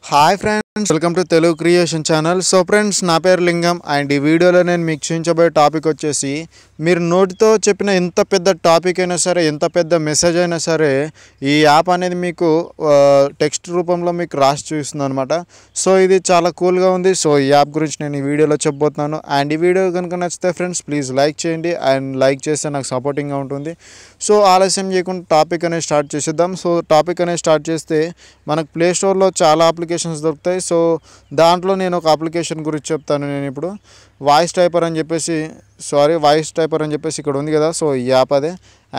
Hi friends, welcome to Telugu creation channel. So friends, నా పేరు లింగం అండ్ ఈ వీడియోలో నేను మీకు చూపించబోయే టాపిక్ వచ్చేసి, మీరు నోటితో చెప్పిన ఎంత పెద్ద టాపిక్ అయినా సరే, ఎంత పెద్ద మెసేజ్ అయినా సరే, ఈ యాప్ అనేది మీకు టెక్స్ట్ రూపంలో మీకు రాసి చూపిస్తుంది అనమాట. సో ఇది చాలా కూల్గా ఉంది. సో ఈ యాప్ గురించి నేను ఈ వీడియోలో చెప్పబోతున్నాను. అండ్ ఈ వీడియో కనుక నచ్చితే ఫ్రెండ్స్ ప్లీజ్ లైక్ చేయండి. అండ్ లైక్ చేస్తే నాకు సపోర్టింగ్గా ఉంటుంది. సో ఆలస్యం చేయకుండా టాపిక్ అనేది స్టార్ట్ చేసేద్దాం. సో టాపిక్ అనేది స్టార్ట్ చేస్తే మనకు ప్లే స్టోర్లో చాలా అప్లికేషన్స్ దొరుకుతాయి. సో దాంట్లో నేను ఒక అప్లికేషన్ గురించి చెప్తాను. నేను ఇప్పుడు వాయిస్ టైపర్ అని చెప్పేసి ఇక్కడ ఉంది కదా. సో ఈ యాప్ అదే.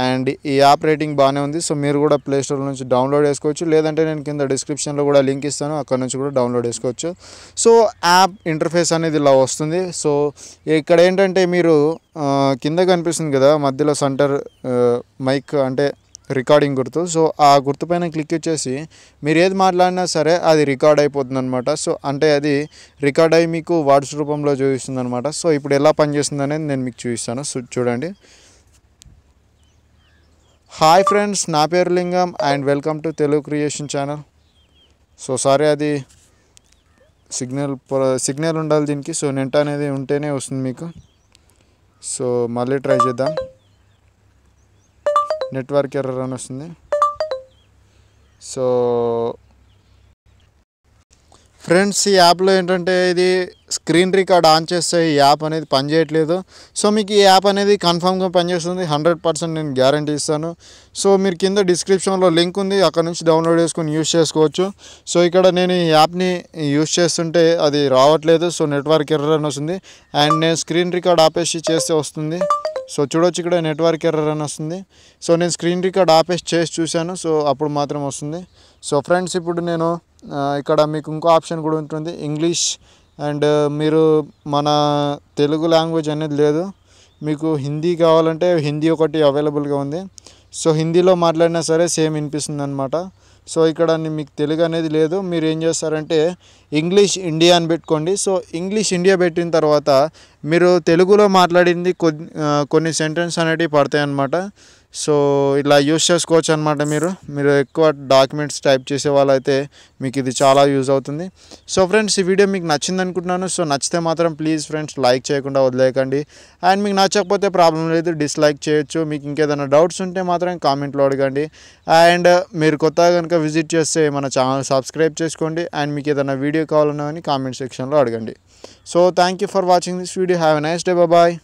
అండ్ ఈ యాప్ రేటింగ్ బాగానే ఉంది. సో మీరు కూడా ప్లే స్టోర్ నుంచి డౌన్లోడ్ చేసుకోవచ్చు, లేదంటే నేను కింద డిస్క్రిప్షన్లో కూడా లింక్ ఇస్తాను, అక్కడ నుంచి కూడా డౌన్లోడ్ చేసుకోవచ్చు. సో యాప్ ఇంటర్ఫేస్ అనేది ఇలా వస్తుంది. సో ఇక్కడ ఏంటంటే మీరు కింద కనిపిస్తుంది కదా మధ్యలో సెంటర్ మైక్ అంటే రికార్డింగ్ గుర్తు. సో ఆ గుర్తు పైన క్లిక్ చేసి మీరు ఏది మాట్లాడినా సరే అది రికార్డ్ అయిపోతుంది అనమాట. సో అంటే అది రికార్డ్ అయ్యి మీకు వాయిస్ రూపంలో చూపిస్తుంది అనమాట. సో ఇప్పుడు ఎలా పనిచేస్తుంది అనేది నేను మీకు చూపిస్తాను. సో చూడండి. హాయ్ ఫ్రెండ్స్, నా పేరు లింగం and welcome to Telugu creation channel. So sorry, అది సిగ్నల్ ఉండాలి దీనికి. సో నెట్ అనేది ఉంటేనే వస్తుంది మీకు. సో మళ్ళీ ట్రై చేద్దాం. నెట్వర్క్ ఎర్రర్ అని వస్తుంది. సో ఫ్రెండ్స్, ఈ యాప్లో ఏంటంటే ఇది స్క్రీన్ రికార్డ్ ఆన్ చేస్తే ఈ యాప్ అనేది పనిచేయట్లేదు. సో మీకు ఈ యాప్ అనేది కన్ఫామ్గా పనిచేస్తుంది, 100% నేను గ్యారంటీ ఇస్తాను. సో మీరు కింద డిస్క్రిప్షన్లో లింక్ ఉంది, అక్కడ నుంచి డౌన్లోడ్ చేసుకొని యూస్ చేసుకోవచ్చు. సో ఇక్కడ నేను ఈ యాప్ని యూస్ చేస్తుంటే అది రావట్లేదు. సో నెట్వర్క్ ఎర్రర్ అని వస్తుంది. అండ్ నేను స్క్రీన్ రికార్డ్ ఆపేసి చేస్తే వస్తుంది. సో చూడొచ్చు, ఇక్కడ నెట్వర్క్ ఎర్రర్ అని వస్తుంది. సో నేను స్క్రీన్ రికార్డ్ ఆపేసి చేసి చూశాను. సో అప్పుడు మాత్రం వస్తుంది. సో ఫ్రెండ్స్, ఇప్పుడు నేను ఇక్కడ మీకు ఇంకో ఆప్షన్ కూడా ఉంటుంది, ఇంగ్లీష్. అండ్ మీరు మన తెలుగు లాంగ్వేజ్ అనేది లేదు, మీకు హిందీ కావాలంటే హిందీ ఒకటి అవైలబుల్గా ఉంది. సో హిందీలో మాట్లాడినా సరే సేమ్ వినిపిస్తుంది అనమాట. సో ఇక్కడ మీకు తెలుగు అనేది లేదు. మీరు ఏం చేస్తారంటే ఇంగ్లీష్ ఇండియా అని పెట్టుకోండి. సో ఇంగ్లీష్ ఇండియా పెట్టిన తర్వాత మీరు తెలుగులో మాట్లాడింది కొన్ని సెంటెన్స్ అనేటివి పడతాయి అన్నమాట. సో ఇలా యూస్ చేసుకోవచ్చు అనమాట. మీరు ఎక్కువ డాక్యుమెంట్స్ టైప్ చేసే వాళ్ళైతే మీకు ఇది చాలా యూజ్ అవుతుంది. సో ఫ్రెండ్స్, ఈ వీడియో మీకు నచ్చింది అనుకుంటున్నాను. సో నచ్చితే మాత్రం ప్లీజ్ ఫ్రెండ్స్ లైక్ చేయకుండా వదిలేయకండి. అండ్ మీకు నచ్చకపోతే ప్రాబ్లం లేదు, డిస్లైక్ చేయొచ్చు. మీకు ఇంకేదైనా డౌట్స్ ఉంటే మాత్రం కామెంట్లో అడగండి. అండ్ మీరు కొత్తగా కనుక విజిట్ చేస్తే మన ఛానల్ సబ్స్క్రైబ్ చేసుకోండి. అండ్ మీకు ఏదైనా వీడియో కావాలన్నా కానీ కామెంట్ సెక్షన్లో అడగండి. So thank you for watching this video. Have a nice day. Bye.